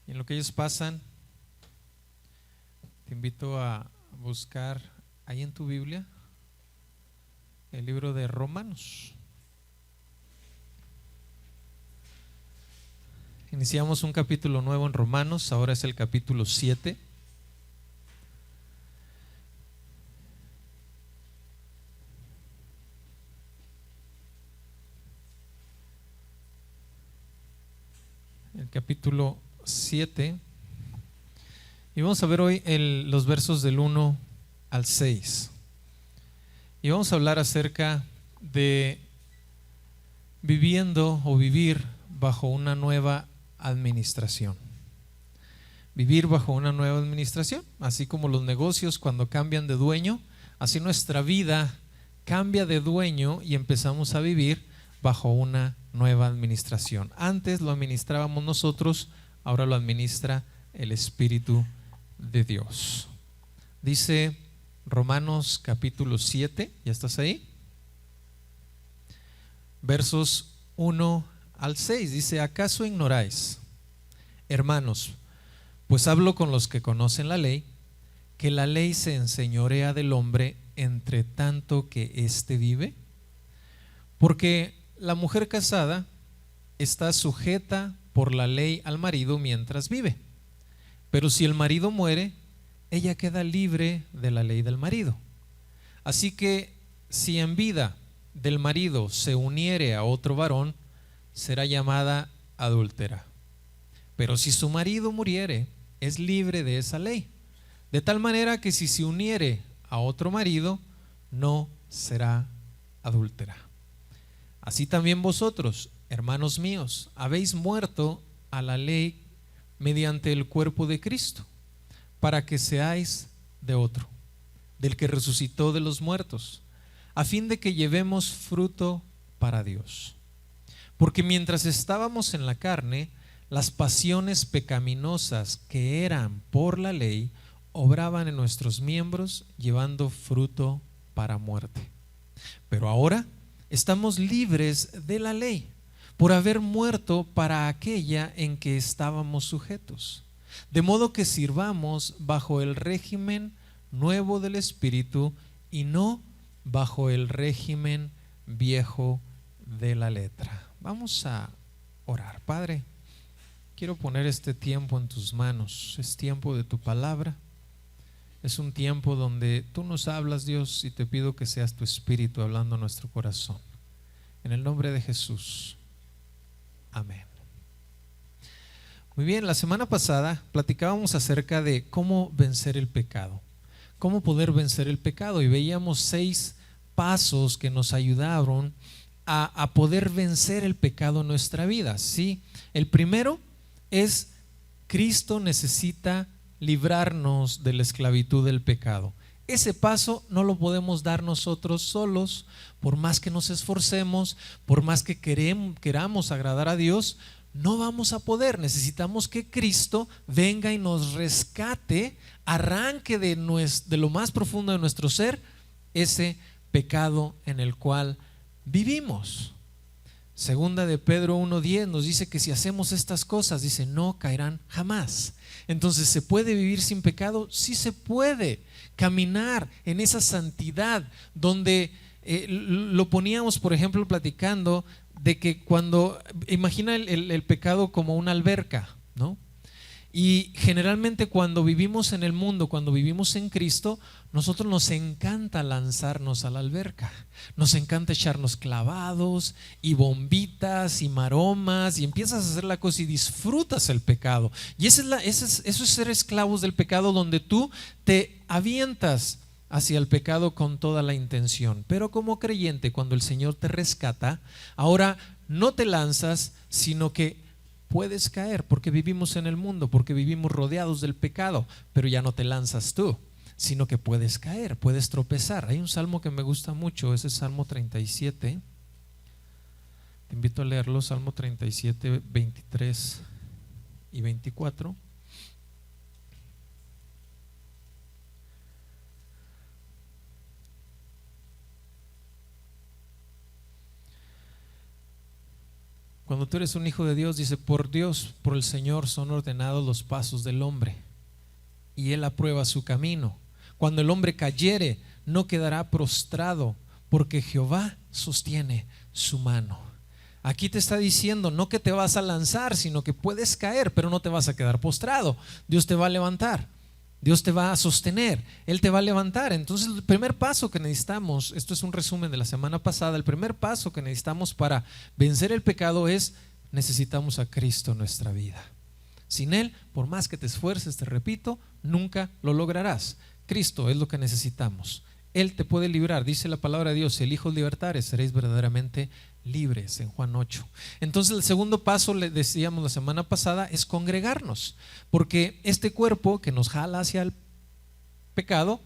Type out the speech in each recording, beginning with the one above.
Y en lo que ellos pasan, te invito a buscar ahí en tu Biblia el libro de Romanos. Iniciamos un capítulo nuevo en Romanos, ahora es el capítulo 7. El capítulo 7. Y vamos a ver hoy los versos del 1 al 6. Y vamos a hablar acerca de viviendo o vivir bajo una nueva administración. Vivir bajo una nueva administración, así como los negocios cuando cambian de dueño, así nuestra vida cambia de dueño y empezamos a vivir bajo una nueva administración. Antes lo administrábamos nosotros, ahora lo administra el Espíritu de Dios. Dice Romanos capítulo 7, ¿ya estás ahí? Versos 1 al 6, dice: ¿acaso ignoráis, hermanos, pues hablo con los que conocen la ley, que la ley se enseñorea del hombre entre tanto que éste vive? Porque la mujer casada está sujeta por la ley al marido mientras vive, pero si el marido muere, ella queda libre de la ley del marido. Así que si en vida del marido se uniere a otro varón, será llamada adúltera. Pero si su marido muriere, es libre de esa ley, de tal manera que si se uniere a otro marido, no será adúltera. Así también vosotros, hermanos míos, habéis muerto a la ley mediante el cuerpo de Cristo, para que seáis de otro, del que resucitó de los muertos, a fin de que llevemos fruto para Dios. Porque mientras estábamos en la carne, las pasiones pecaminosas que eran por la ley obraban en nuestros miembros, llevando fruto para muerte. Pero ahora estamos libres de la ley, por haber muerto para aquella en que estábamos sujetos, de modo que sirvamos bajo el régimen nuevo del Espíritu y no bajo el régimen viejo de la letra. Vamos a orar. Padre, quiero poner este tiempo en tus manos. Es tiempo de tu palabra. Es un tiempo donde tú nos hablas, Dios, y te pido que seas tu Espíritu hablando a nuestro corazón. En el nombre de Jesús. Amén. Muy bien, la semana pasada platicábamos acerca de cómo vencer el pecado, cómo poder vencer el pecado, y veíamos 6 pasos que nos ayudaron a poder vencer el pecado en nuestra vida. ¿Sí? El primero es: Cristo necesita librarnos de la esclavitud del pecado. Ese paso no lo podemos dar nosotros solos, por más que nos esforcemos, por más que queramos agradar a Dios, no vamos a poder. Necesitamos que Cristo venga y nos rescate, arranque de lo más profundo de nuestro ser ese pecado en el cual vivimos. Segunda de Pedro 1:10 nos dice que si hacemos estas cosas, dice, no caerán jamás. Entonces, ¿se puede vivir sin pecado? Sí se puede. Caminar en esa santidad donde lo poníamos, por ejemplo, platicando de que cuando, imagina el pecado como una alberca, ¿no? Y generalmente cuando vivimos en el mundo, cuando vivimos en Cristo, nosotros nos encanta lanzarnos a la alberca, nos encanta echarnos clavados y bombitas y maromas, y empiezas a hacer la cosa y disfrutas el pecado. Y eso es ser esclavos del pecado, donde tú te avientas hacia el pecado con toda la intención. Pero como creyente, cuando el Señor te rescata, ahora no te lanzas, sino que puedes caer, porque vivimos en el mundo, porque vivimos rodeados del pecado, pero ya no te lanzas tú, sino que puedes caer, puedes tropezar. Hay un salmo que me gusta mucho, ese es Salmo 37. Te invito a leerlo, Salmo 37, 23 y 24. Cuando tú eres un hijo de Dios, dice, por Dios, por el Señor son ordenados los pasos del hombre, y Él aprueba su camino. Cuando el hombre cayere, no quedará prostrado, porque Jehová sostiene su mano. Aquí te está diciendo no que te vas a lanzar, sino que puedes caer, pero no te vas a quedar postrado. Dios te va a levantar, Dios te va a sostener, Él te va a levantar. Entonces el primer paso que necesitamos, esto es un resumen de la semana pasada, el primer paso que necesitamos para vencer el pecado es: necesitamos a Cristo en nuestra vida. Sin Él, por más que te esfuerces, te repito, nunca lo lograrás. Cristo es lo que necesitamos. Él te puede librar, dice la palabra de Dios: si el Hijo os libertare, seréis verdaderamente libres, en Juan 8. Entonces el segundo paso, le decíamos la semana pasada, es congregarnos, porque este cuerpo que nos jala hacia el pecado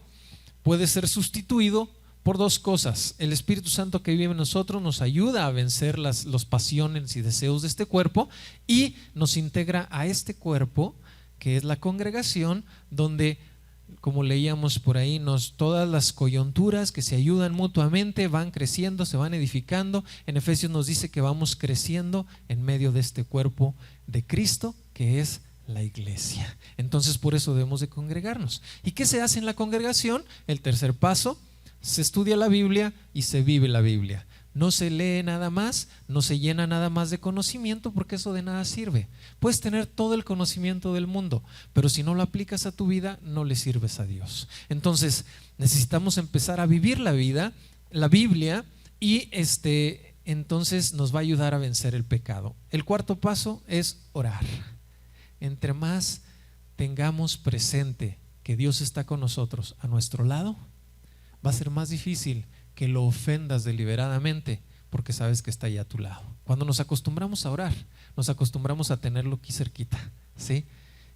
puede ser sustituido por dos cosas. El Espíritu Santo que vive en nosotros nos ayuda a vencer las pasiones y deseos de este cuerpo, y nos integra a este cuerpo que es la congregación, donde, como leíamos por ahí, todas las coyunturas que se ayudan mutuamente van creciendo, se van edificando. En Efesios nos dice que vamos creciendo en medio de este cuerpo de Cristo, que es la iglesia. Entonces por eso debemos de congregarnos. ¿Y qué se hace en la congregación? El tercer paso: se estudia la Biblia y se vive la Biblia. No se lee nada más, no se llena nada más de conocimiento, porque eso de nada sirve. Puedes tener todo el conocimiento del mundo, pero si no lo aplicas a tu vida, no le sirves a Dios. Entonces necesitamos empezar a vivir la vida, la Biblia, y entonces nos va a ayudar a vencer el pecado. El cuarto paso es orar. Entre más tengamos presente que Dios está con nosotros a nuestro lado, va a ser más difícil que lo ofendas deliberadamente, porque sabes que está ahí a tu lado. Cuando nos acostumbramos a orar, nos acostumbramos a tenerlo aquí cerquita, ¿sí?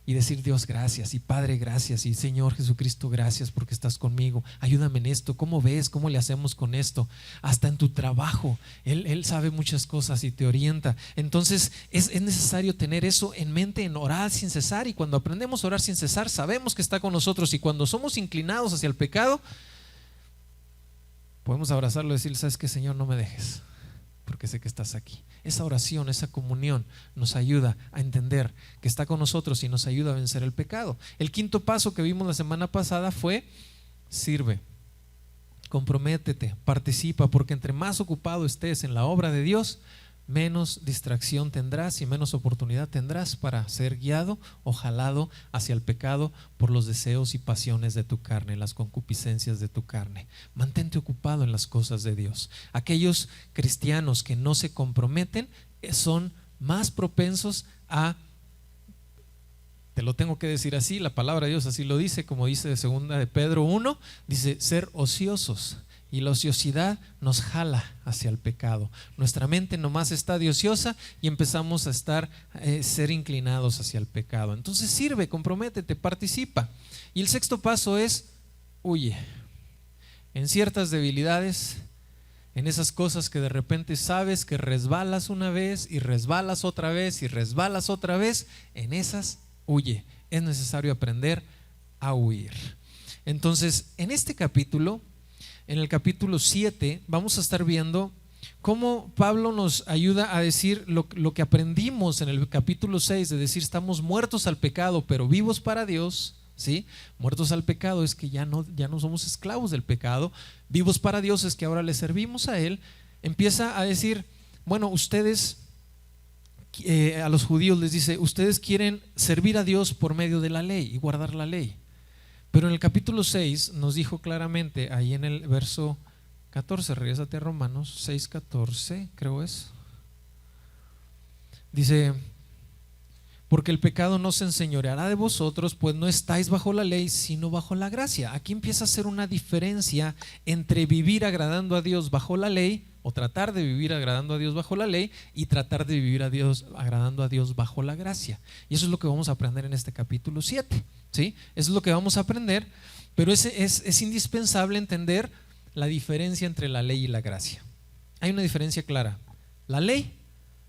Y decir: Dios, gracias, y Padre, gracias, y Señor Jesucristo, gracias porque estás conmigo, ayúdame en esto, ¿cómo ves? ¿Cómo le hacemos con esto? Hasta en tu trabajo, Él sabe muchas cosas y te orienta. Entonces es necesario tener eso en mente, en orar sin cesar. Y cuando aprendemos a orar sin cesar, sabemos que está con nosotros. Y cuando somos inclinados hacia el pecado, podemos abrazarlo y decir: ¿sabes qué, Señor? No me dejes, porque sé que estás aquí. Esa oración, esa comunión nos ayuda a entender que está con nosotros y nos ayuda a vencer el pecado. El quinto paso que vimos la semana pasada fue: sirve, comprométete, participa, porque entre más ocupado estés en la obra de Dios, menos distracción tendrás y menos oportunidad tendrás para ser guiado o jalado hacia el pecado por los deseos y pasiones de tu carne, las concupiscencias de tu carne. Mantente ocupado en las cosas de Dios. Aquellos cristianos que no se comprometen son más propensos a, te lo tengo que decir así, la palabra de Dios así lo dice, como dice de segunda de Pedro 1, dice: ser ociosos. Y la ociosidad nos jala hacia el pecado. Nuestra mente nomás está de ociosa y empezamos a ser inclinados hacia el pecado. Entonces sirve, comprométete, participa. Y el sexto paso es: huye. En ciertas debilidades, en esas cosas que de repente sabes que resbalas una vez y resbalas otra vez y resbalas otra vez, en esas huye. Es necesario aprender a huir. Entonces, en este capítulo, en el capítulo 7, vamos a estar viendo cómo Pablo nos ayuda a decir lo que aprendimos en el capítulo 6, de decir: estamos muertos al pecado, pero vivos para Dios. ¿Sí? Muertos al pecado es que ya no somos esclavos del pecado. Vivos para Dios es que ahora le servimos a Él. Empieza a decir: bueno, ustedes, a los judíos les dice: ustedes quieren servir a Dios por medio de la ley y guardar la ley. Pero en el capítulo 6 nos dijo claramente, ahí en el verso 14, regrésate a Romanos 6:14, creo es. Dice: porque el pecado no se enseñoreará de vosotros, pues no estáis bajo la ley, sino bajo la gracia. Aquí empieza a hacer una diferencia entre vivir agradando a Dios bajo la ley, o tratar de vivir agradando a Dios bajo la ley, y tratar de vivir agradando a Dios bajo la gracia. Y eso es lo que vamos a aprender en este capítulo 7, ¿sí? Eso es lo que vamos a aprender, pero es indispensable entender la diferencia entre la ley y la gracia. Hay una diferencia clara. La ley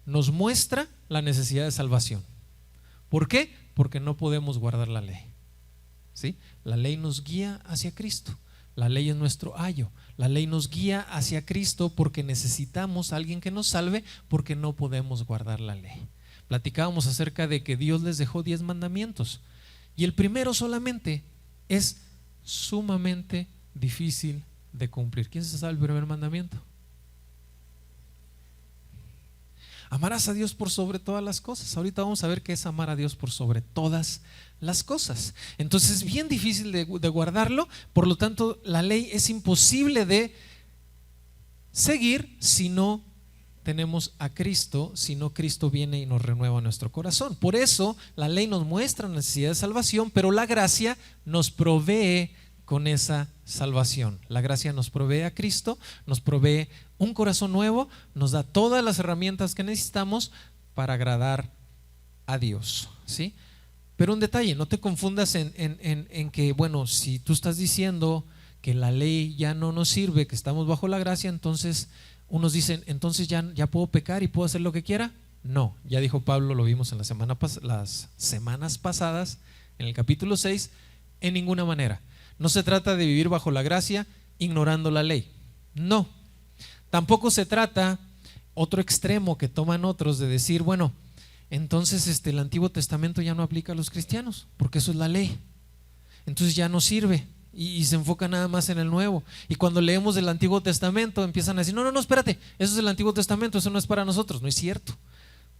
nos muestra la necesidad de salvación. ¿Por qué? Porque no podemos guardar la ley, ¿sí? La ley nos guía hacia Cristo, La ley es nuestro ayo. La ley nos guía hacia Cristo porque necesitamos a alguien que nos salve, porque no podemos guardar la ley. Platicábamos acerca de que Dios les dejó 10 mandamientos y el primero solamente es sumamente difícil de cumplir. ¿Quién se sabe el primer mandamiento? Amarás a Dios por sobre todas las cosas. Ahorita vamos a ver qué es amar a Dios por sobre todas las cosas. Entonces es bien difícil de guardarlo. Por lo tanto, la ley es imposible de seguir si no tenemos a Cristo, si no Cristo viene y nos renueva nuestro corazón. Por eso la ley nos muestra la necesidad de salvación, pero la gracia nos provee con esa salvación. La gracia nos provee a Cristo, nos provee un corazón nuevo, nos da todas las herramientas que necesitamos para agradar a Dios, ¿sí? Pero un detalle, no te confundas en que, bueno, si tú estás diciendo que la ley ya no nos sirve, que estamos bajo la gracia, entonces unos dicen, entonces ya puedo pecar y puedo hacer lo que quiera. No, ya dijo Pablo, lo vimos en las semanas pasadas, en el capítulo 6, en ninguna manera. No se trata de vivir bajo la gracia ignorando la ley. No. Tampoco se trata, otro extremo que toman otros, de decir, bueno, entonces el Antiguo Testamento ya no aplica a los cristianos, porque eso es la ley. Entonces ya no sirve y se enfoca nada más en el Nuevo. Y cuando leemos el Antiguo Testamento empiezan a decir, no, espérate, eso es el Antiguo Testamento, eso no es para nosotros. No es cierto.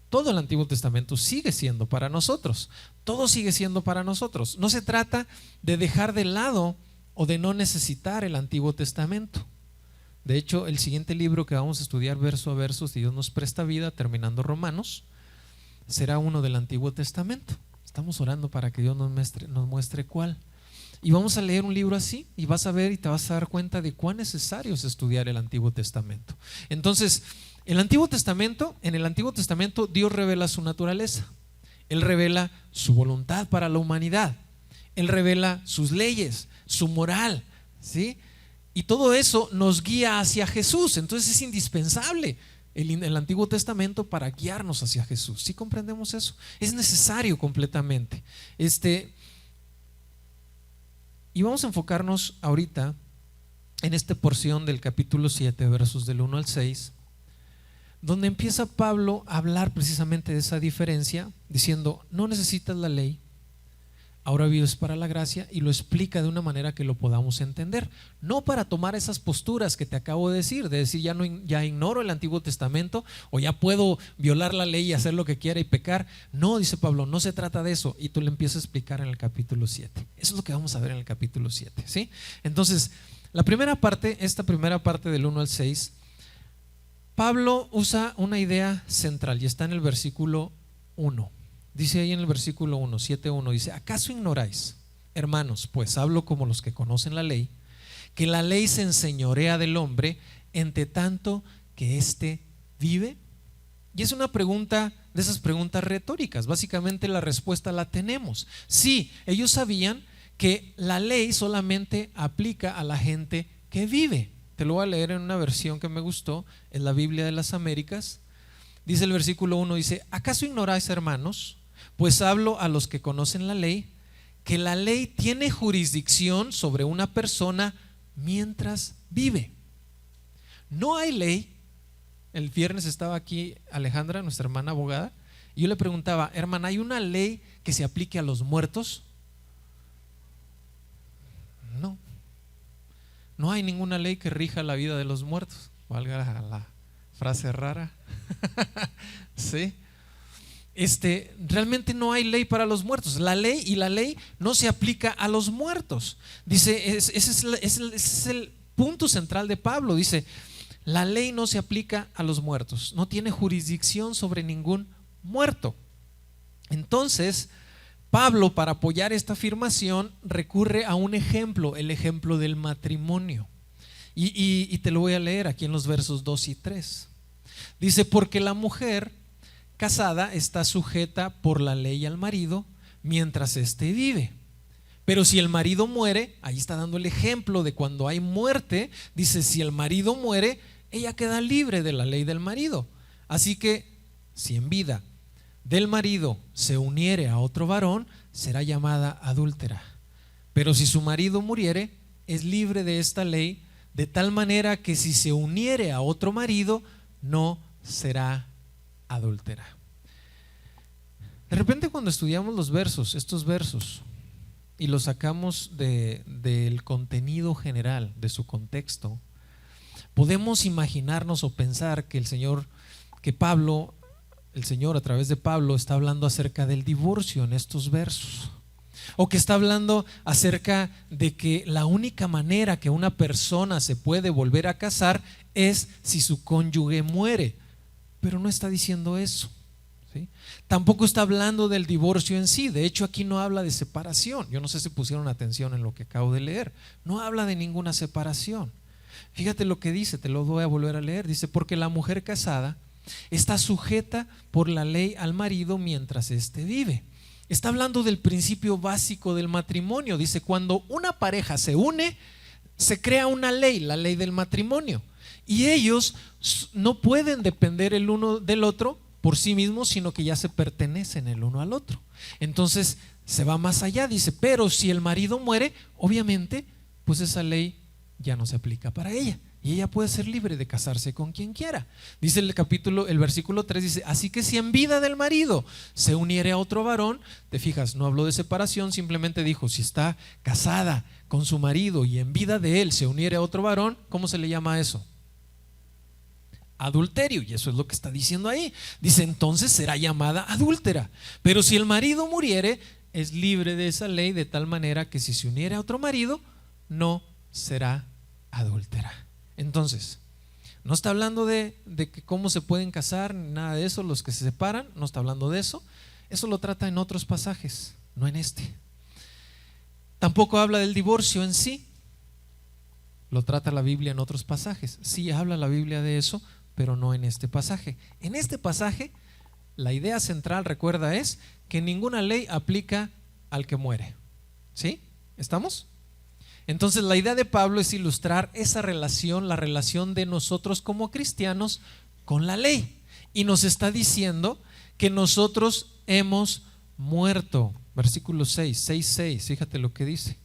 Todo el Antiguo Testamento sigue siendo para nosotros. Todo sigue siendo para nosotros. No se trata de dejar de lado o de no necesitar el Antiguo Testamento. De hecho, el siguiente libro que vamos a estudiar verso a verso, si Dios nos presta vida, terminando Romanos, será uno del Antiguo Testamento. Estamos orando para que Dios nos muestre cuál. Y vamos a leer un libro así y vas a ver y te vas a dar cuenta de cuán necesario es estudiar el Antiguo Testamento. Entonces, en el Antiguo Testamento Dios revela su naturaleza. Él revela su voluntad para la humanidad. Él revela sus leyes, su moral, ¿sí? Y todo eso nos guía hacia Jesús. Entonces es indispensable el Antiguo Testamento para guiarnos hacia Jesús. ¿Sí comprendemos eso? Es necesario completamente. Y vamos a enfocarnos ahorita en esta porción del capítulo 7, versos del 1 al 6, donde empieza Pablo a hablar precisamente de esa diferencia, diciendo, no necesitas la ley, ahora vives para la gracia, y lo explica de una manera que lo podamos entender, no para tomar esas posturas que te acabo de decir ya ignoro el Antiguo Testamento o ya puedo violar la ley y hacer lo que quiera y pecar. No, dice Pablo, no se trata de eso, y tú le empiezas a explicar en el capítulo 7. Eso es lo que vamos a ver en el capítulo 7, ¿sí? Entonces, esta primera parte del 1 al 6, Pablo usa una idea central y está en el versículo 1. Dice ahí en el versículo 1, 7:1, dice, ¿acaso ignoráis, hermanos, pues hablo como los que conocen la ley, que la ley se enseñorea del hombre entre tanto que éste vive? Y es una pregunta de esas preguntas retóricas. Básicamente la respuesta la tenemos. Sí, ellos sabían que la ley solamente aplica a la gente que vive. Te lo voy a leer en una versión que me gustó, en la Biblia de las Américas. Dice el versículo 1, dice, ¿acaso ignoráis, hermanos? Pues hablo a los que conocen la ley, que la ley tiene jurisdicción sobre una persona mientras vive. No hay ley. El viernes estaba aquí Alejandra, nuestra hermana abogada, y yo le preguntaba, hermana, ¿hay una ley que se aplique a los muertos? No hay ninguna ley que rija la vida de los muertos, valga la frase rara. ¿Sí? Realmente no hay ley para los muertos. La ley no se aplica a los muertos. Dice, ese es el punto central de Pablo. Dice, la ley no se aplica a los muertos, no tiene jurisdicción sobre ningún muerto. Entonces Pablo, para apoyar esta afirmación, recurre a un ejemplo, el ejemplo del matrimonio. Y te lo voy a leer aquí en los versos 2 y 3. Dice, porque la mujer casada está sujeta por la ley al marido mientras éste vive. Pero si el marido muere, ahí está dando el ejemplo de cuando hay muerte, dice, si el marido muere, ella queda libre de la ley del marido. Así que si en vida del marido se uniere a otro varón, será llamada adúltera. Pero si su marido muriere, es libre de esta ley, de tal manera que si se uniere a otro marido, no será adúltera. De repente, cuando estudiamos los versos, estos versos, y los sacamos del contenido general, de su contexto, podemos imaginarnos o pensar que el Señor a través de Pablo está hablando acerca del divorcio en estos versos, o que está hablando acerca de que la única manera que una persona se puede volver a casar es si su cónyuge muere, pero no está diciendo eso, ¿sí? Tampoco está hablando del divorcio en sí. De hecho, aquí no habla de separación. Yo no sé si pusieron atención en lo que acabo de leer. No habla de ninguna separación. Fíjate lo que dice, te lo voy a volver a leer. Dice: porque la mujer casada está sujeta por la ley al marido mientras éste vive. Está hablando del principio básico del matrimonio. Dice: cuando una pareja se une, se crea una ley, la ley del matrimonio, y ellos no pueden depender el uno del otro por sí mismos, sino que ya se pertenecen el uno al otro. Entonces se va más allá, dice: pero si el marido muere, obviamente pues esa ley ya no se aplica para ella, y ella puede ser libre de casarse con quien quiera. Dice el versículo 3, dice: así que si en vida del marido se uniere a otro varón, te fijas, no habló de separación, simplemente dijo: si está casada con su marido y en vida de él se uniere a otro varón, ¿cómo se le llama a eso? Adulterio. Y eso es lo que está diciendo ahí. Dice: entonces será llamada adúltera. Pero si el marido muriere, es libre de esa ley, de tal manera que si se uniere a otro marido, no será adúltera. Entonces, no está hablando de que cómo se pueden casar, ni nada de eso, los que se separan, no está hablando de eso. Eso lo trata en otros pasajes, no en este. Tampoco habla del divorcio en sí. Lo trata la Biblia en otros pasajes. Sí habla la Biblia de eso, pero no en este pasaje. En este pasaje, la idea central, recuerda, es que ninguna ley aplica al que muere. ¿Sí? ¿Estamos? Entonces, la idea de Pablo es ilustrar esa relación, la relación de nosotros como cristianos con la ley. Y nos está diciendo que nosotros hemos muerto. Versículo 6, fíjate lo que dice.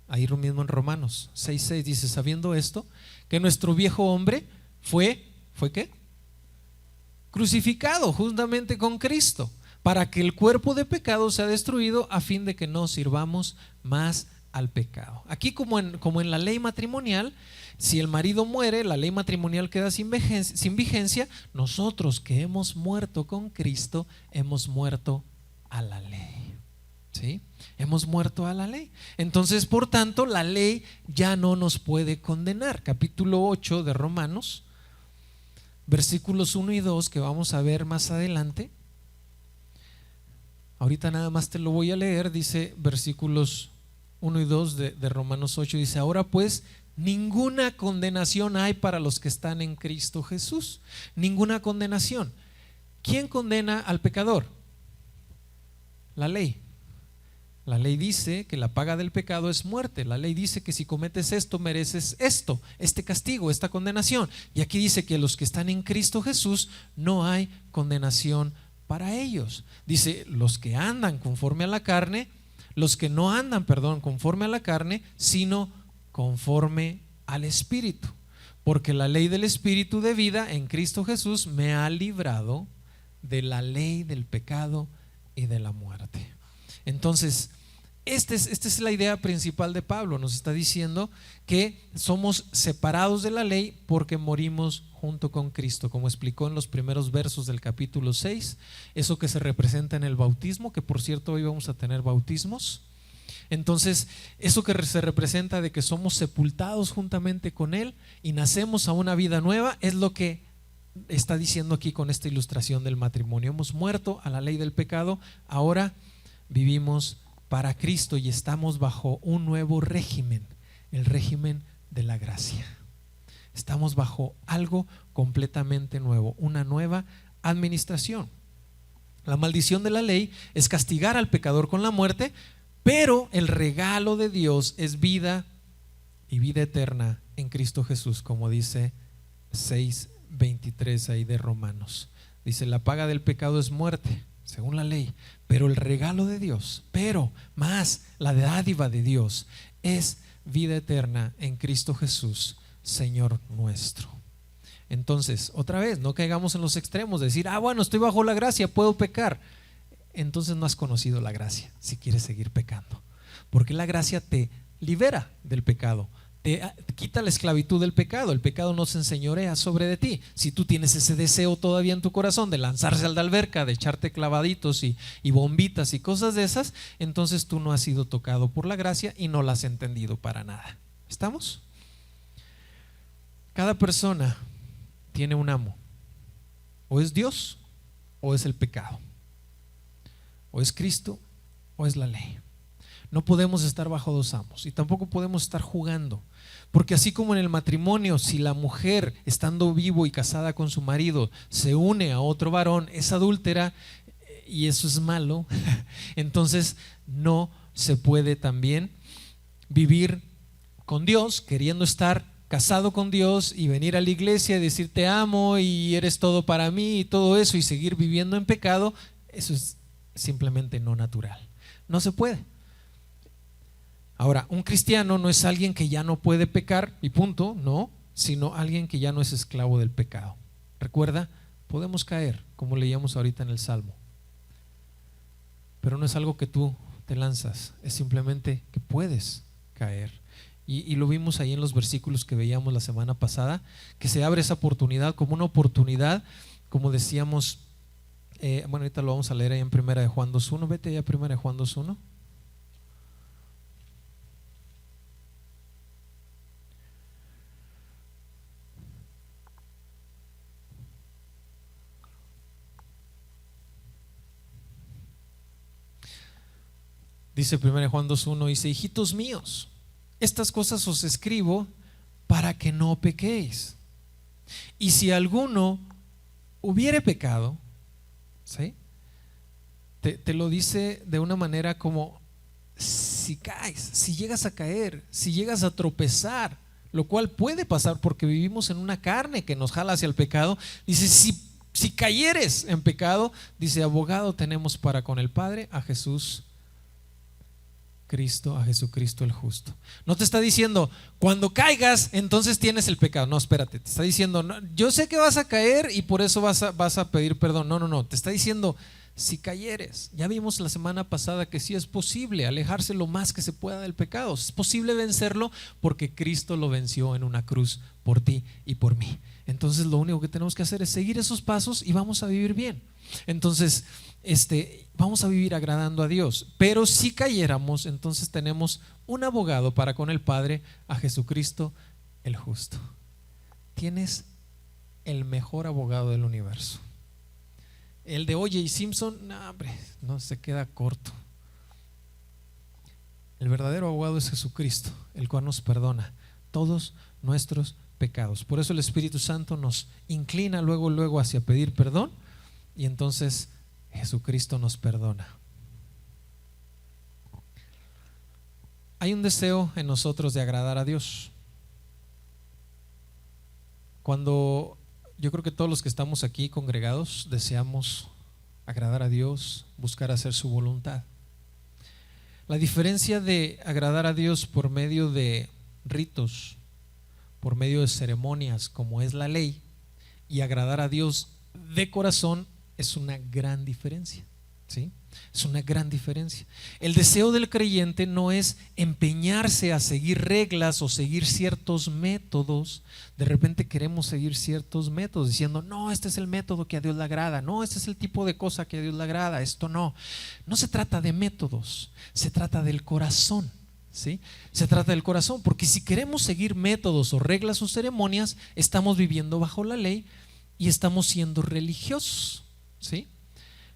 Ahí mismo en Romanos 6:6 dice: sabiendo esto, que nuestro viejo hombre ¿fue qué? Crucificado juntamente con Cristo, para que el cuerpo de pecado sea destruido, a fin de que no sirvamos más al pecado. Aquí, como en la ley matrimonial, si el marido muere, la ley matrimonial queda sin vigencia. Nosotros que hemos muerto con Cristo, hemos muerto a la ley. ¿Sí? Hemos muerto a la ley. Entonces, por tanto, la ley ya no nos puede condenar. Capítulo 8 de Romanos, versículos 1 y 2, que vamos a ver más adelante. Ahorita nada más te lo voy a leer. Dice versículos 1 y 2 de Romanos 8, dice: ahora pues ninguna condenación hay para los que están en Cristo Jesús. Ninguna condenación. ¿Quién condena al pecador? La ley. La ley dice que la paga del pecado es muerte. La ley dice que si cometes esto, mereces esto, este castigo, esta condenación. Y aquí dice que los que están en Cristo Jesús no hay condenación para ellos. Dice: los que andan conforme a la carne, los que no andan, conforme a la carne, sino conforme al Espíritu. Porque la ley del Espíritu de vida en Cristo Jesús me ha librado de la ley del pecado y de la muerte. Entonces, esta es la idea principal de Pablo. Nos está diciendo que somos separados de la ley porque morimos junto con Cristo, como explicó en los primeros versos del capítulo 6, eso que se representa en el bautismo, que por cierto hoy vamos a tener bautismos. Entonces, eso que se representa de que somos sepultados juntamente con Él y nacemos a una vida nueva, es lo que está diciendo aquí con esta ilustración del matrimonio. Hemos muerto a la ley del pecado, ahora vivimos para Cristo y estamos bajo un nuevo régimen, el régimen de la gracia. Estamos bajo algo completamente nuevo, una nueva administración. La maldición de la ley es castigar al pecador con la muerte, pero el regalo de Dios es vida y vida eterna en Cristo Jesús, como dice 6:23 ahí de Romanos. Dice: la paga del pecado es muerte, según la ley, pero el regalo de Dios, pero más la dádiva de Dios es vida eterna en Cristo Jesús, Señor nuestro. Entonces, otra vez, no caigamos en los extremos de decir, bueno, estoy bajo la gracia, puedo pecar. Entonces no has conocido la gracia si quieres seguir pecando, porque la gracia te libera del pecado, te quita la esclavitud del pecado. El pecado no se enseñorea sobre de ti. Si tú tienes ese deseo todavía en tu corazón de lanzarse a la alberca, de echarte clavaditos y bombitas y cosas de esas, entonces tú no has sido tocado por la gracia y no la has entendido para nada. ¿Estamos? Cada persona tiene un amo, o es Dios o es el pecado, o es Cristo o es la ley. No podemos estar bajo dos amos y tampoco podemos estar jugando, porque así como en el matrimonio, si la mujer estando vivo y casada con su marido se une a otro varón, es adúltera y eso es malo. Entonces no se puede también vivir con Dios queriendo estar casado con Dios y venir a la iglesia y decir te amo y eres todo para mí y todo eso, y seguir viviendo en pecado. Eso es simplemente no natural, no se puede. Ahora, un cristiano no es alguien que ya no puede pecar y punto, no, sino alguien que ya no es esclavo del pecado. Recuerda, podemos caer, como leíamos ahorita en el Salmo, pero no es algo que tú te lanzas, es simplemente que puedes caer. Y lo vimos ahí en los versículos que veíamos la semana pasada, que se abre esa oportunidad como una oportunidad, como decíamos, bueno, ahorita lo vamos a leer ahí en 1 Juan 2:1. Vete allá a 1 Juan 2:1. Dice 1 Juan 2:1, dice: hijitos míos, estas cosas os escribo para que no pequéis. Y si alguno hubiere pecado, ¿sí? Te lo dice de una manera como si caes, si llegas a caer, si llegas a tropezar, lo cual puede pasar porque vivimos en una carne que nos jala hacia el pecado. Dice, si cayeres en pecado, dice, abogado tenemos para con el Padre, a Jesús Cristo, a Jesucristo el justo. No te está diciendo cuando caigas entonces tienes el pecado. No, espérate, te está diciendo no, yo sé que vas a caer y por eso vas a pedir perdón. No, te está diciendo si cayeres. Ya vimos la semana pasada que sí es posible alejarse lo más que se pueda del pecado. Es posible vencerlo porque Cristo lo venció en una cruz por ti y por mí. Entonces lo único que tenemos que hacer es seguir esos pasos y vamos a vivir bien. Entonces vamos a vivir agradando a Dios. Pero si cayéramos, entonces tenemos un abogado para con el Padre, a Jesucristo el justo. Tienes el mejor abogado del universo. El de O.J. Simpson, no, hombre, no, se queda corto. El verdadero abogado es Jesucristo, el cual nos perdona todos nuestros pecados. Por eso el Espíritu Santo nos inclina luego hacia pedir perdón, y entonces Jesucristo nos perdona. Hay un deseo en nosotros de agradar a Dios. Cuando yo creo que todos los que estamos aquí congregados deseamos agradar a Dios, buscar hacer su voluntad. La diferencia de agradar a Dios por medio de ritos, por medio de ceremonias como es la ley, y agradar a Dios de corazón es una gran diferencia, ¿sí? Es una gran diferencia. El deseo del creyente no es empeñarse a seguir reglas o seguir ciertos métodos. De repente queremos seguir ciertos métodos diciendo, no, este es el método que a Dios le agrada, no, este es el tipo de cosa que a Dios le agrada, esto no. No se trata de métodos, se trata del corazón, ¿sí? Se trata del corazón, porque si queremos seguir métodos o reglas o ceremonias, estamos viviendo bajo la ley y estamos siendo religiosos, ¿sí?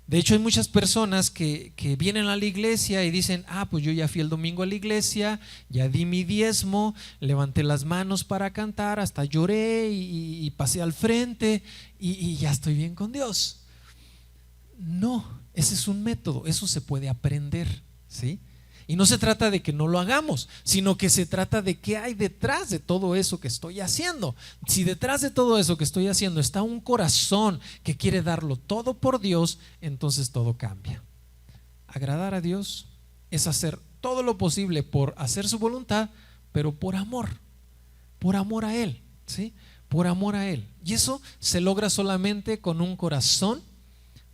De hecho hay muchas personas que vienen a la iglesia y dicen, pues yo ya fui el domingo a la iglesia, ya di mi diezmo, levanté las manos para cantar, hasta lloré y pasé al frente y ya estoy bien con Dios. No, ese es un método, eso se puede aprender, ¿sí? Y no se trata de que no lo hagamos, sino que se trata de qué hay detrás de todo eso que estoy haciendo. Si detrás de todo eso que estoy haciendo está un corazón que quiere darlo todo por Dios, entonces todo cambia. Agradar a Dios es hacer todo lo posible por hacer su voluntad, pero por amor a Él, ¿sí? Por amor a Él. Y eso se logra solamente con un corazón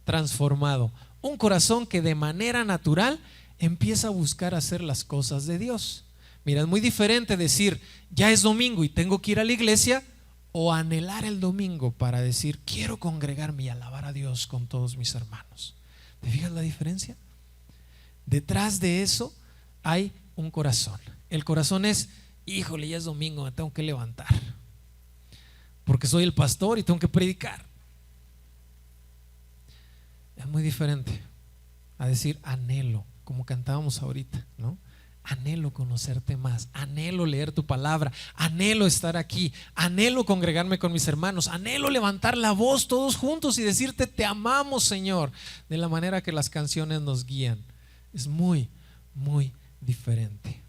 transformado, un corazón que de manera natural empieza a buscar hacer las cosas de Dios. Mira, es muy diferente decir ya es domingo y tengo que ir a la iglesia, o anhelar el domingo para decir quiero congregarme y alabar a Dios con todos mis hermanos. ¿Te fijas la diferencia? Detrás de eso hay un corazón. El corazón es, híjole, ya es domingo, me tengo que levantar porque soy el pastor y tengo que predicar. Es muy diferente a decir anhelo, como cantábamos ahorita, ¿no? Anhelo conocerte más, anhelo leer tu palabra, anhelo estar aquí, anhelo congregarme con mis hermanos, anhelo levantar la voz todos juntos y decirte te amamos, Señor, de la manera que las canciones nos guían. Es muy, muy diferente.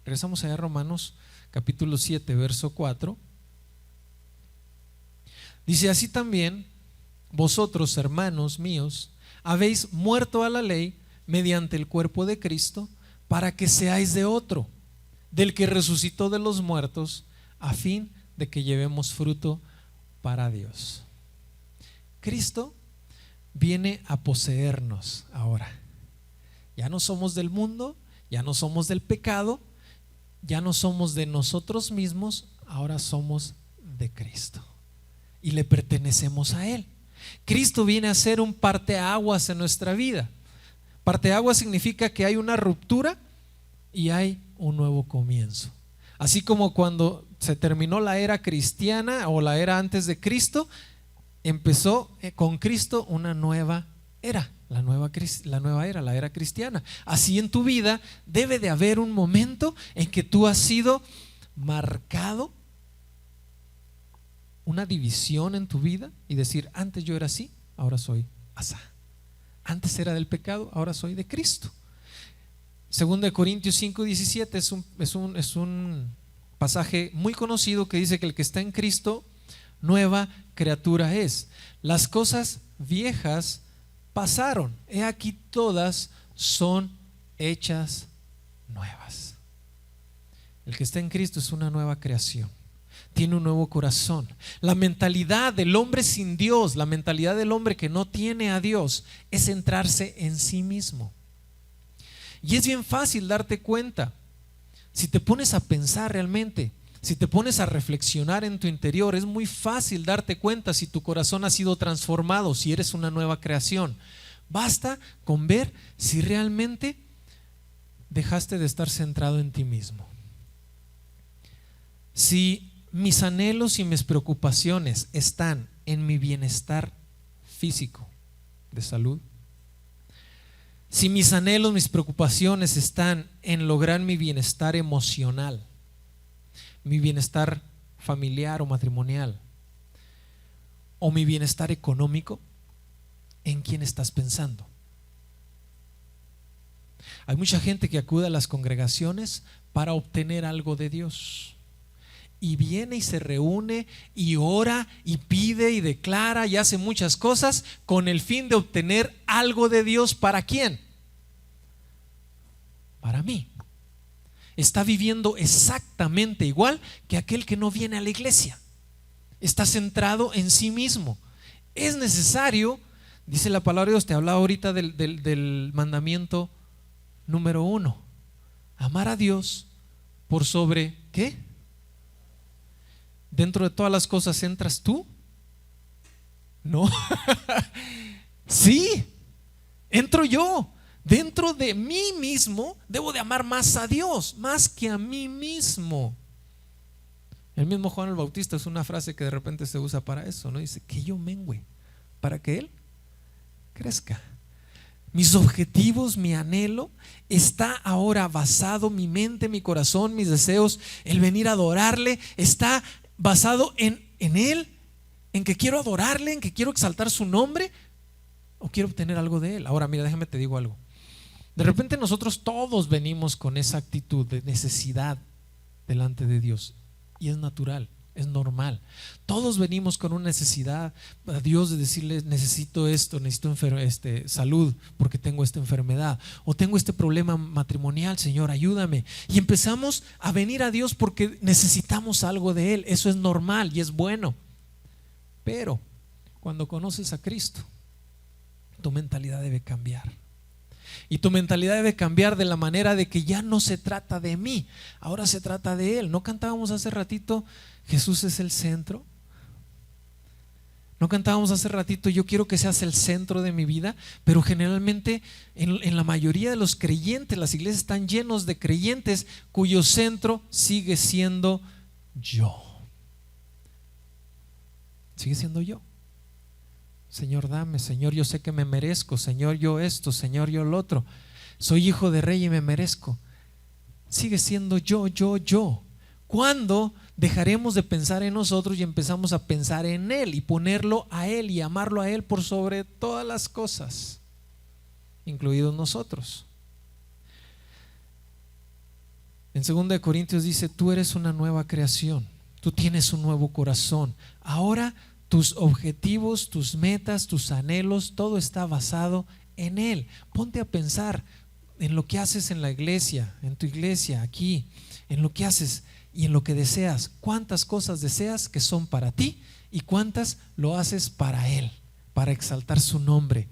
Regresamos allá a Romanos capítulo 7, verso 4. Dice: así también vosotros, hermanos míos, habéis muerto a la ley mediante el cuerpo de Cristo, para que seáis de otro, del que resucitó de los muertos, a fin de que llevemos fruto para Dios. Cristo viene a poseernos ahora. Ya no somos del mundo, ya no somos del pecado, ya no somos de nosotros mismos, ahora somos de Cristo y le pertenecemos a Él. Cristo viene a ser un parteaguas en nuestra vida. Parteaguas significa que hay una ruptura y hay un nuevo comienzo. Así como cuando se terminó la era cristiana o la era antes de Cristo, empezó con Cristo una nueva era, la nueva era, la era cristiana. Así en tu vida debe de haber un momento en que tú has sido marcado, una división en tu vida y decir: antes yo era así, ahora soy asá. Antes era del pecado, ahora soy de Cristo. 2 Corintios 5:17 es un pasaje muy conocido que dice que el que está en Cristo, nueva criatura es. Las cosas viejas pasaron, he aquí todas son hechas nuevas. El que está en Cristo es una nueva creación. Tiene un nuevo corazón. La mentalidad del hombre sin Dios, la mentalidad del hombre que no tiene a Dios, es centrarse en sí mismo. Y es bien fácil darte cuenta. Si te pones a pensar realmente, si te pones a reflexionar en tu interior, es muy fácil darte cuenta si tu corazón ha sido transformado, si eres una nueva creación. Basta con ver si realmente dejaste de estar centrado en ti mismo. Si mis anhelos y mis preocupaciones están en mi bienestar físico, de salud, si mis anhelos, mis preocupaciones están en lograr mi bienestar emocional, mi bienestar familiar o matrimonial, o mi bienestar económico, ¿en quién estás pensando? Hay mucha gente que acude a las congregaciones para obtener algo de Dios. Y viene y se reúne y ora y pide y declara y hace muchas cosas con el fin de obtener algo de Dios. ¿Para quién? Para mí. Está viviendo exactamente igual que aquel que no viene a la iglesia. Está centrado en sí mismo. Es necesario, dice la palabra de Dios, te hablaba ahorita del mandamiento número 1: amar a Dios por sobre ¿qué? Dentro de todas las cosas entras tú. No. Sí, entro yo. Dentro de mí mismo debo de amar más a Dios, más que a mí mismo. El mismo Juan el Bautista, es una frase que de repente se usa para eso, ¿no? Dice que yo mengüe para que Él crezca. Mis objetivos, mi anhelo está ahora basado, mi mente, mi corazón, mis deseos, el venir a adorarle, está basado en Él, en que quiero adorarle, en que quiero exaltar su nombre, o quiero obtener algo de Él. Ahora mira, déjame te digo algo. De repente nosotros todos venimos con esa actitud de necesidad delante de Dios, y es natural, es normal. Todos venimos con una necesidad a Dios de decirle: necesito esto, necesito salud porque tengo esta enfermedad, o tengo este problema matrimonial, Señor, ayúdame. Y empezamos a venir a Dios porque necesitamos algo de Él. Eso es normal y es bueno. Pero cuando conoces a Cristo, tu mentalidad debe cambiar. Y tu mentalidad debe cambiar de la manera de que ya no se trata de mí, ahora se trata de Él. ¿No cantábamos hace ratito: Jesús es el centro? ¿No cantábamos hace ratito: yo quiero que seas el centro de mi vida? Pero generalmente en la mayoría de los creyentes, las iglesias están llenos de creyentes cuyo centro sigue siendo yo. Sigue siendo yo. Señor, dame, Señor, yo sé que me merezco, Señor, yo esto, Señor, yo lo otro, soy hijo de rey y me merezco. Sigue siendo yo. ¿Cuándo dejaremos de pensar en nosotros y empezamos a pensar en Él y ponerlo a Él y amarlo a Él por sobre todas las cosas, incluidos nosotros? En 2 Corintios dice: tú eres una nueva creación, tú tienes un nuevo corazón. Ahora tus objetivos, tus metas, tus anhelos, todo está basado en Él. Ponte a pensar en lo que haces en la iglesia, en tu iglesia, aquí, en lo que haces y en lo que deseas. ¿Cuántas cosas deseas que son para ti y cuántas lo haces para Él, para exaltar su nombre,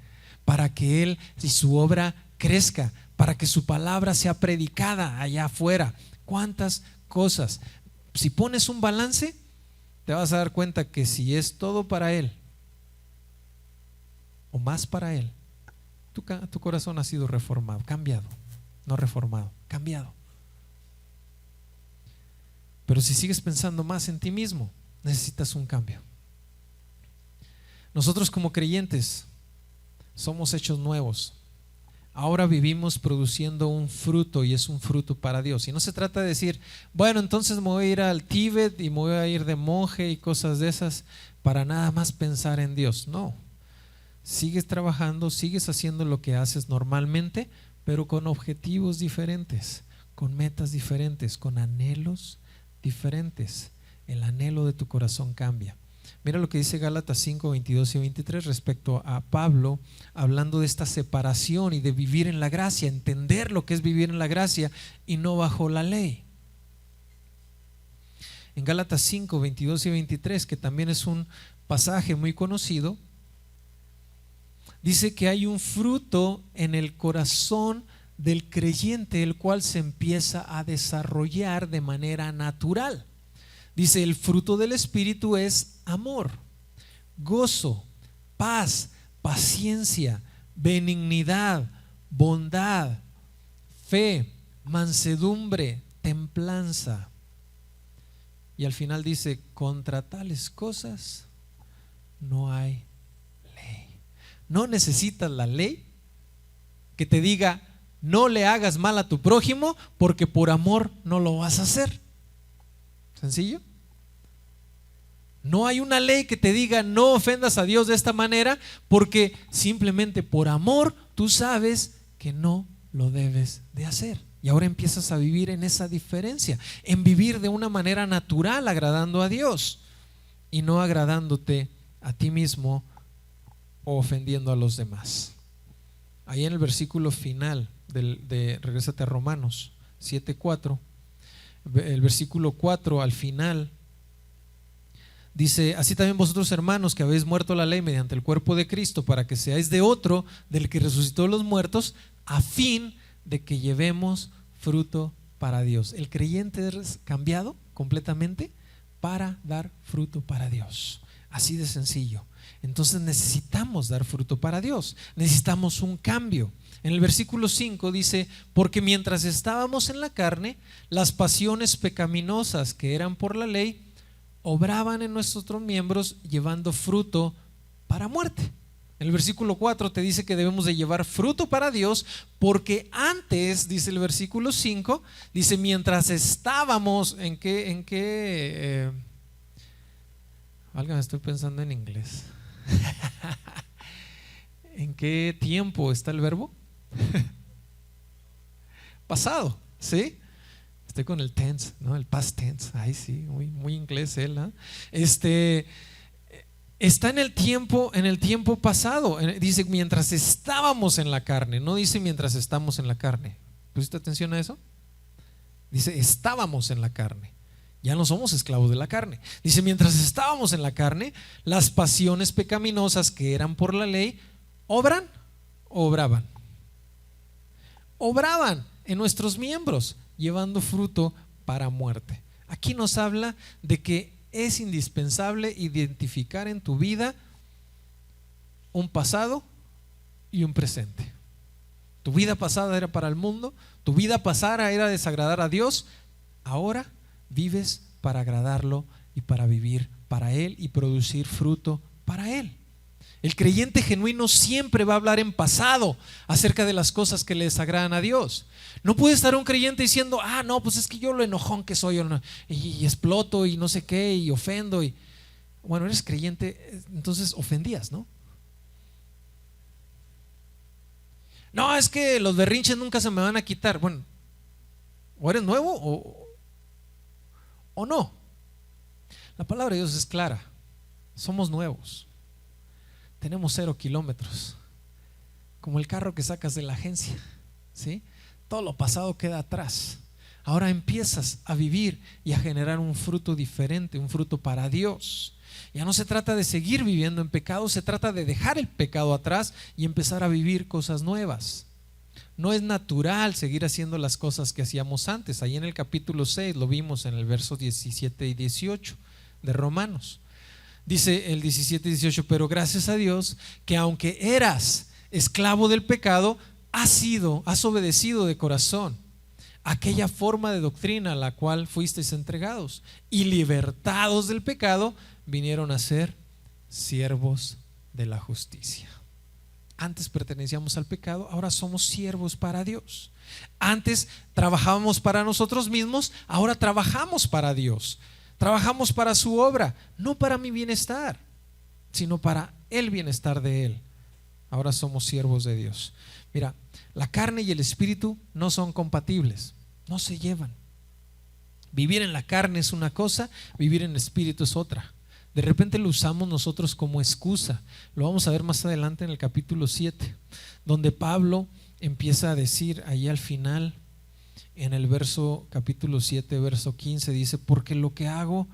para que Él y su obra crezca, para que su palabra sea predicada allá afuera? ¿Cuántas cosas? Si pones un balance, te vas a dar cuenta que si es todo para Él o más para Él, tu corazón ha sido reformado, cambiado, no reformado, cambiado. Pero si sigues pensando más en ti mismo, necesitas un cambio. Nosotros como creyentes somos hechos nuevos. Ahora vivimos produciendo un fruto, y es un fruto para Dios. Y no se trata de decir: bueno, entonces me voy a ir al Tíbet y me voy a ir de monje y cosas de esas para nada más pensar en Dios. No, sigues trabajando, sigues haciendo lo que haces normalmente, pero con objetivos diferentes, con metas diferentes, con anhelos diferentes. El anhelo de tu corazón cambia. Mira lo que dice Gálatas 5, 22 y 23 respecto a Pablo, hablando de esta separación y de vivir en la gracia, entender lo que es vivir en la gracia y no bajo la ley. En Gálatas 5, 22 y 23, que también es un pasaje muy conocido, dice que hay un fruto en el corazón del creyente, el cual se empieza a desarrollar de manera natural. Dice: el fruto del Espíritu es amor, gozo, paz, paciencia, benignidad, bondad, fe, mansedumbre, templanza. Y al final dice: contra tales cosas no hay ley. No necesitas la ley que te diga: no le hagas mal a tu prójimo, porque por amor no lo vas a hacer. ¿Sencillo? No hay una ley que te diga: no ofendas a Dios de esta manera, porque simplemente por amor tú sabes que no lo debes de hacer. Y ahora empiezas a vivir en esa diferencia, en vivir de una manera natural, agradando a Dios y no agradándote a ti mismo o ofendiendo a los demás. Ahí en el versículo final regrésate a Romanos 7:4, el versículo 4 al final dice: así también vosotros, hermanos, que habéis muerto a la ley mediante el cuerpo de Cristo, para que seáis de otro, del que resucitó de los muertos, a fin de que llevemos fruto para Dios. El creyente es cambiado completamente para dar fruto para Dios. Así de sencillo. Entonces necesitamos dar fruto para Dios, necesitamos un cambio. En el versículo 5 dice: porque mientras estábamos en la carne, las pasiones pecaminosas que eran por la ley obraban en nuestros otros miembros, llevando fruto para muerte. En el versículo 4 te dice que debemos de llevar fruto para Dios, porque antes, dice el versículo 5, dice: mientras estábamos válgame, estoy pensando en inglés. ¿En qué tiempo está el verbo? pasado, ¿sí? Estoy con el tense, ¿no? El past tense. Ay, sí, muy inglés él, ¿no? Está en el tiempo pasado. Dice mientras estábamos en la carne, no dice mientras estamos en la carne. ¿Pusiste atención a eso? Dice estábamos en la carne. Ya no somos esclavos de la carne. Dice mientras estábamos en la carne, las pasiones pecaminosas que eran por la ley, ¿obran o obraban? Obraban en nuestros miembros, llevando fruto para muerte. Aquí nos habla de que es indispensable identificar en tu vida un pasado y un presente. Tu vida pasada era para el mundo, tu vida pasada era desagradar a Dios. Ahora vives para agradarlo y para vivir para Él y producir fruto para Él. El creyente genuino siempre va a hablar en pasado acerca de las cosas que le desagradan a Dios. No puede estar un creyente diciendo, no, pues es que yo lo enojón que soy y exploto y no sé qué y ofendo. Bueno, eres creyente, entonces ofendías, ¿no? No, es que los berrinches nunca se me van a quitar. Bueno, o eres nuevo o no. La palabra de Dios es clara. Somos nuevos. Tenemos 0 kilómetros, como el carro que sacas de la agencia, ¿sí? Todo lo pasado queda atrás. Ahora empiezas a vivir y a generar un fruto diferente, un fruto para Dios. Ya no se trata de seguir viviendo en pecado, se trata de dejar el pecado atrás y empezar a vivir cosas nuevas. No es natural seguir haciendo las cosas que hacíamos antes. Ahí en el capítulo 6 lo vimos en el verso 17 y 18 de Romanos. Dice el 17 y 18, pero gracias a Dios que aunque eras esclavo del pecado, has obedecido de corazón aquella forma de doctrina a la cual fuisteis entregados, y libertados del pecado, vinieron a ser siervos de la justicia. Antes pertenecíamos al pecado, ahora somos siervos para Dios. Antes trabajábamos para nosotros mismos, ahora trabajamos para Dios. Trabajamos para su obra, no para mi bienestar, sino para el bienestar de Él. Ahora somos siervos de Dios. Mira, la carne y el espíritu no son compatibles, no se llevan. Vivir en la carne es una cosa, vivir en el espíritu es otra. De repente lo usamos nosotros como excusa. Lo vamos a ver más adelante en el capítulo 7, donde Pablo empieza a decir ahí al final, en el capítulo 7, verso 15, dice, porque lo que hago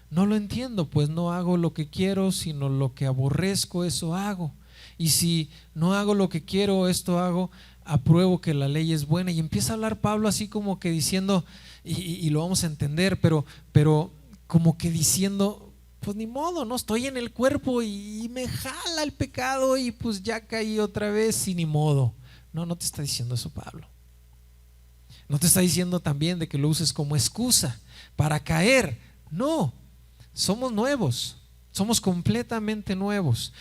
no lo entiendo, pues no hago lo que quiero, sino lo que aborrezco, eso hago. Y si no hago lo que quiero, esto hago, apruebo que la ley es buena. Y empieza a hablar Pablo así como que diciendo, y lo vamos a entender, pero como que diciendo, pues ni modo, no estoy en el cuerpo y me jala el pecado y pues ya caí otra vez y ni modo. No te está diciendo eso Pablo. No te está diciendo también de que lo uses como excusa para caer. No, somos nuevos, somos completamente nuevos.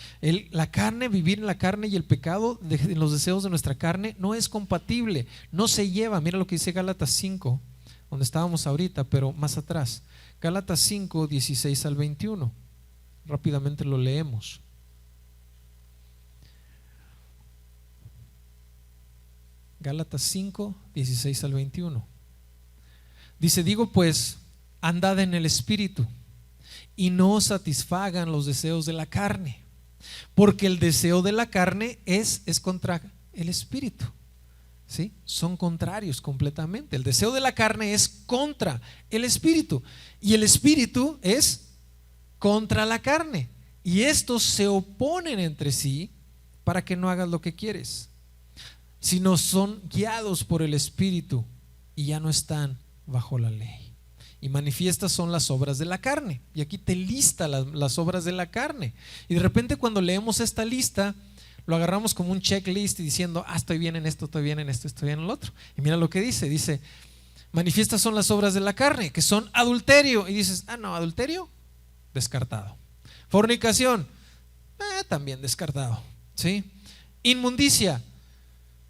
La carne, vivir en la carne y el pecado, en los deseos de nuestra carne, no es compatible, no se lleva. Mira lo que dice Gálatas 5, donde estábamos ahorita, pero más atrás. Gálatas 5, 16 al 21. Rápidamente lo leemos. Gálatas 5, 16 al 21. Dice, digo pues, andad en el espíritu y no os satisfagan los deseos de la carne, porque el deseo de la carne es contra el espíritu. ¿Sí? Son contrarios completamente. El deseo de la carne es contra el espíritu y el espíritu es contra la carne, y estos se oponen entre sí para que no hagas lo que quieres, sino son guiados por el Espíritu y ya no están bajo la ley. Y manifiestas son las obras de la carne. Y aquí te lista las obras de la carne. Y de repente cuando leemos esta lista, lo agarramos como un checklist y diciendo, estoy bien en esto, estoy bien en esto, estoy bien en lo otro. Y mira lo que dice, manifiestas son las obras de la carne, que son adulterio. Y dices, no, adulterio, descartado. Fornicación, también descartado. ¿Sí? Inmundicia,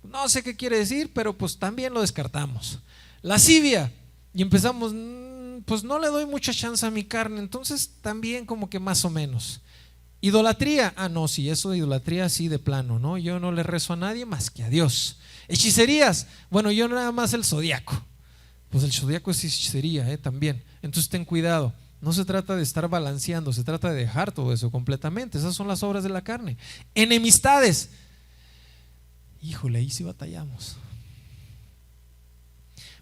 no sé qué quiere decir, pero pues también lo descartamos. Lascivia, y empezamos, pues no le doy mucha chance a mi carne, entonces también como que más o menos. Idolatría, no, sí, eso de idolatría sí de plano, ¿no? Yo no le rezo a nadie más que a Dios. Hechicerías, bueno, yo nada más el zodiaco. Pues el zodiaco es hechicería, también. Entonces ten cuidado. No se trata de estar balanceando, se trata de dejar todo eso completamente. Esas son las obras de la carne. Enemistades. Híjole, ahí sí batallamos.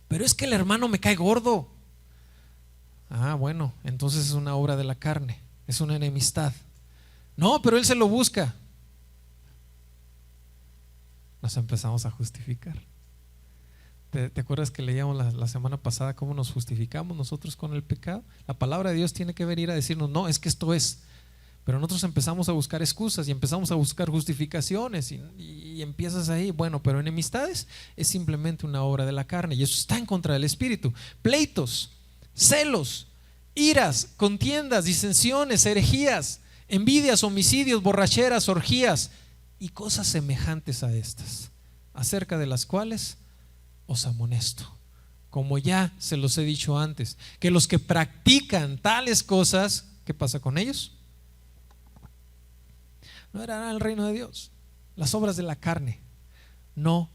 Pero es que el hermano me cae gordo. Bueno, entonces es una obra de la carne, es una enemistad. No, pero él se lo busca. Nos empezamos a justificar. ¿Te acuerdas que leíamos la semana pasada cómo nos justificamos nosotros con el pecado? La palabra de Dios tiene que venir a decirnos, no, es que esto es. Pero nosotros empezamos a buscar excusas y empezamos a buscar justificaciones y empiezas ahí. Bueno, pero enemistades es simplemente una obra de la carne y eso está en contra del espíritu. Pleitos, celos, iras, contiendas, disensiones, herejías, envidias, homicidios, borracheras, orgías y cosas semejantes a estas, acerca de las cuales os amonesto, como ya se los he dicho antes, que los que practican tales cosas, ¿qué pasa con ellos? No heredarán el reino de Dios. Las obras de la carne no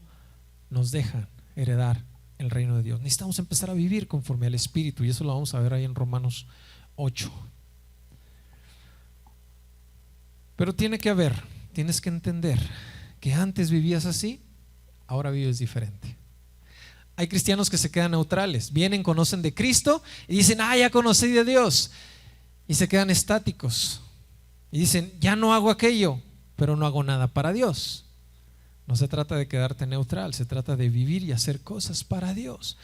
nos dejan heredar el reino de Dios. Necesitamos empezar a vivir conforme al Espíritu y eso lo vamos a ver ahí en Romanos 8. Pero tienes que entender que antes vivías así, ahora vives diferente. Hay cristianos que se quedan neutrales, vienen, conocen de Cristo y dicen, ya conocí de Dios, y se quedan estáticos y dicen, ya no hago aquello, pero no hago nada para Dios. No se trata de quedarte neutral, se trata de vivir y hacer cosas para Dios,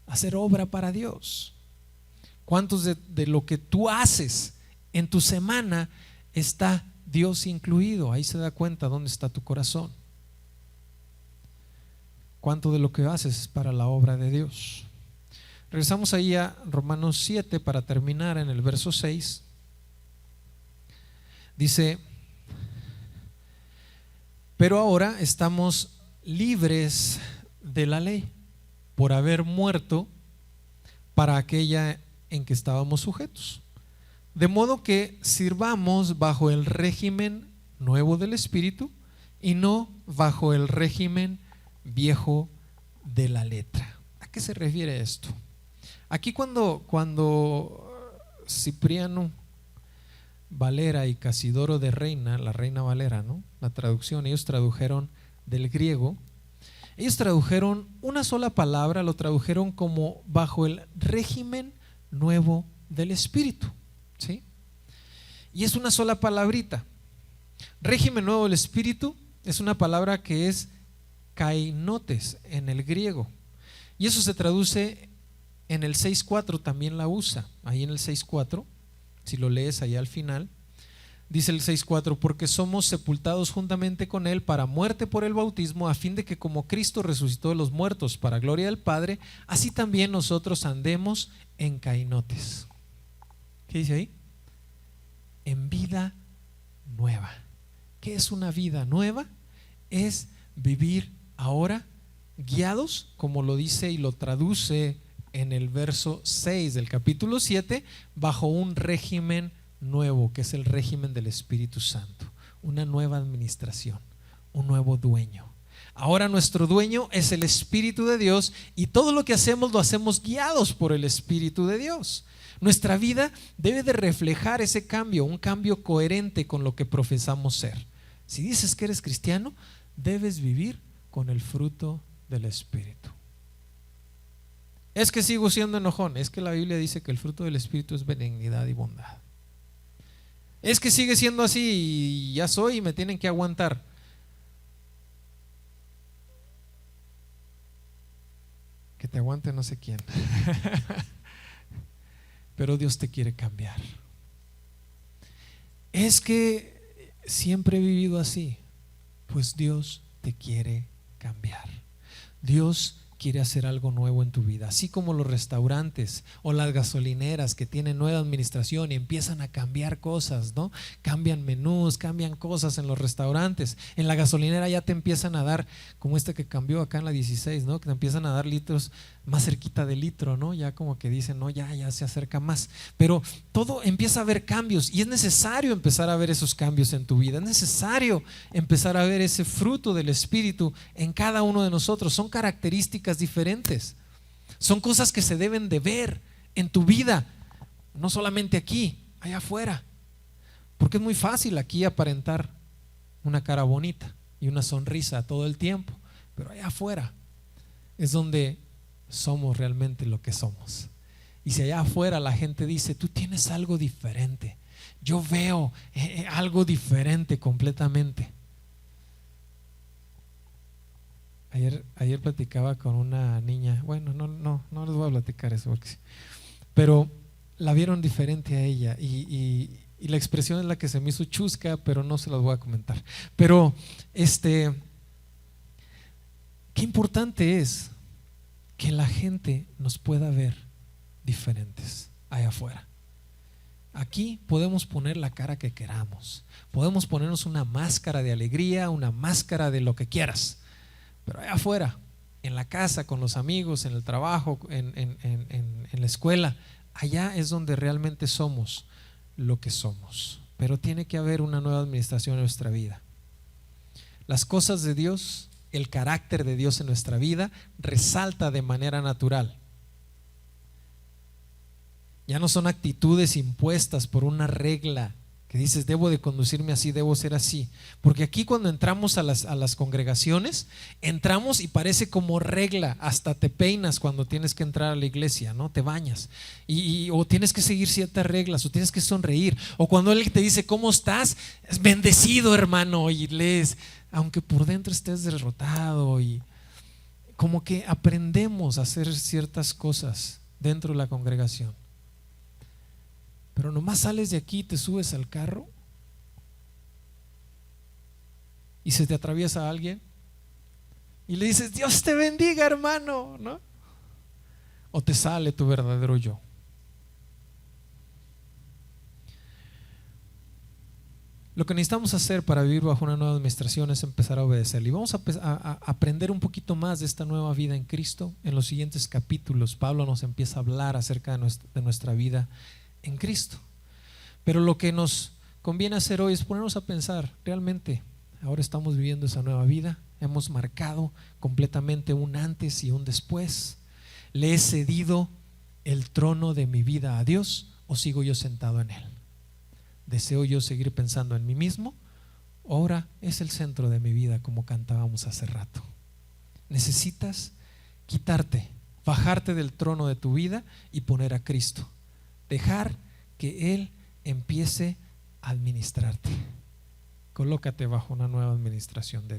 hacer obra para Dios. ¿Cuántos de lo que tú haces en tu semana está Dios incluido? Ahí se da cuenta dónde está tu corazón. ¿Cuánto de lo que haces es para la obra de Dios? Regresamos ahí a Romanos 7 para terminar en el verso 6. Dice, pero ahora estamos libres de la ley por haber muerto para aquella en que estábamos sujetos. De modo que sirvamos bajo el régimen nuevo del Espíritu y no bajo el régimen viejo de la letra. ¿A qué se refiere esto? Aquí cuando Cipriano Valera y Casidoro de Reina, la Reina Valera, ¿no? La traducción, ellos tradujeron del griego, ellos tradujeron una sola palabra, lo tradujeron como bajo el régimen nuevo del Espíritu, ¿sí? Y es una sola palabrita. Régimen nuevo del Espíritu es una palabra que es kainotes en el griego, y eso se traduce en el 6.4, también la usa, ahí en el 6.4, si lo lees ahí al final, dice el 6.4, porque somos sepultados juntamente con él para muerte por el bautismo, a fin de que como Cristo resucitó de los muertos para gloria del Padre, así también nosotros andemos en kainotes. ¿Qué dice ahí? En vida nueva. ¿Qué es una vida nueva? Es vivir ahora guiados, como lo dice y lo traduce en el verso 6 del capítulo 7, bajo un régimen nuevo, que es el régimen del Espíritu Santo, una nueva administración, un nuevo dueño. Ahora nuestro dueño es el Espíritu de Dios y todo lo que hacemos lo hacemos guiados por el Espíritu de Dios. Nuestra vida debe de reflejar ese cambio, un cambio coherente con lo que profesamos ser. Si dices que eres cristiano, debes vivir con el fruto del Espíritu. Es que sigo siendo enojón. Es que la Biblia dice que el fruto del Espíritu es benignidad y bondad. Es que sigue siendo así y ya soy y me tienen que aguantar. Que te aguante no sé quién. Pero Dios te quiere cambiar. Es que siempre he vivido así. Pues Dios te quiere cambiar. Dios quiere hacer algo nuevo en tu vida. Así como los restaurantes o las gasolineras que tienen nueva administración y empiezan a cambiar cosas, ¿no? Cambian menús, cambian cosas en los restaurantes. En la gasolinera ya te empiezan a dar, como este que cambió acá en la 16, ¿no? Que te empiezan a dar litros más cerquita del litro, ¿no? Ya como que dicen, no, ya se acerca más. Pero todo empieza a haber cambios y es necesario empezar a ver esos cambios en tu vida. Es necesario empezar a ver ese fruto del Espíritu en cada uno de nosotros. Son características diferentes. Son cosas que se deben de ver en tu vida, no solamente aquí, allá afuera. Porque es muy fácil aquí aparentar una cara bonita y una sonrisa todo el tiempo, pero allá afuera es donde somos realmente lo que somos. Y si allá afuera la gente dice, tú tienes algo diferente, yo veo algo diferente completamente. Ayer platicaba con una niña, bueno, no les voy a platicar eso, pero la vieron diferente a ella y la expresión es la que se me hizo chusca, pero no se las voy a comentar. Pero qué importante es que la gente nos pueda ver diferentes allá afuera. Aquí podemos poner la cara que queramos, podemos ponernos una máscara de alegría, una máscara de lo que quieras, pero allá afuera, en la casa, con los amigos, en el trabajo, en la escuela, allá es donde realmente somos lo que somos. Pero tiene que haber una nueva administración en nuestra vida. Las cosas de Dios, el carácter de Dios en nuestra vida resalta de manera natural. Ya no son actitudes impuestas por una regla que dices, debo de conducirme así, debo ser así. Porque aquí cuando entramos a las congregaciones, entramos y parece como regla, hasta te peinas cuando tienes que entrar a la iglesia, ¿no? Te bañas o tienes que seguir ciertas reglas, o tienes que sonreír, o cuando él te dice, ¿cómo estás? Es bendecido, hermano, y lees, aunque por dentro estés derrotado, y como que aprendemos a hacer ciertas cosas dentro de la congregación. Pero nomás sales de aquí, te subes al carro y se te atraviesa alguien y le dices, Dios te bendiga, hermano, ¿no? O te sale tu verdadero yo. Lo que necesitamos hacer para vivir bajo una nueva administración es empezar a obedecerle. Y vamos a aprender un poquito más de esta nueva vida en Cristo. En los siguientes capítulos, Pablo nos empieza a hablar acerca de nuestra vida en Cristo. Pero lo que nos conviene hacer hoy es ponernos a pensar, realmente ahora estamos viviendo esa nueva vida, hemos marcado completamente un antes y un después. ¿Le he cedido el trono de mi vida a Dios o sigo yo sentado en él? ¿Deseo yo seguir pensando en mí mismo? Ahora es el centro de mi vida, como cantábamos hace rato. Necesitas quitarte, bajarte del trono de tu vida y poner a Cristo. Dejar que Él empiece a administrarte. Colócate bajo una nueva administración de Dios.